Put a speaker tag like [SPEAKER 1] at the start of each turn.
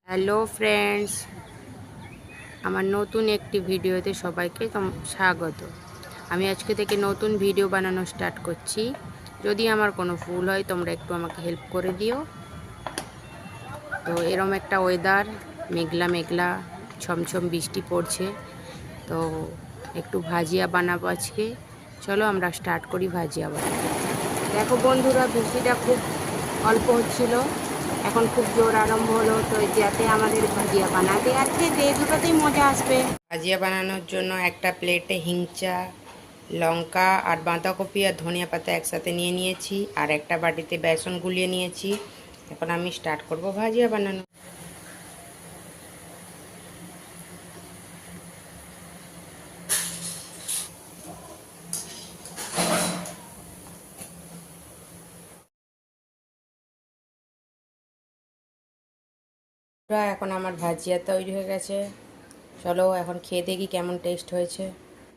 [SPEAKER 1] Hello friends, আমার নতুন একটি ভিডিওতে সবাইকে স্বাগত। আমি আজকে থেকে নতুন ভিডিও বানানো স্টার্ট করছি। যদি আমার কোনো ভুল হয় তোমরা একটু আমাকে হেল্প করে দিও। তো এরম একটা ওয়েদার, মেঘলা মেঘলা ছমছম বৃষ্টি পড়ছে, তো একটু ভাজিয়া বানাবো আজকে। চলো আমরা স্টার্ট করি ভাজিয়া বানাবো। দেখো বন্ধুরা, বৃষ্টিটা খুব অল্প হচ্ছিল, এখন খুব জোর আরম্ভ হলো। তো যাতে আমাদের ভাজিয়া বানাতে আর খেতে দুটোতেই মজা আসবে। ভাজিয়া বানানোর জন্য একটা প্লেটে হিংচা, লঙ্কা আর বাঁধাকপি আর ধনিয়া পাতা একসাথে নিয়ে নিয়েছি, আর একটা বাটিতে বেসন গুলিয়ে নিয়েছি। এখন আমি স্টার্ট করব ভাজিয়া বানানো। এখন আমার ভাজিয়া তৈরি হয়ে গেছে। চলো এখন খেয়ে দেখি কেমন টেস্ট হয়েছে।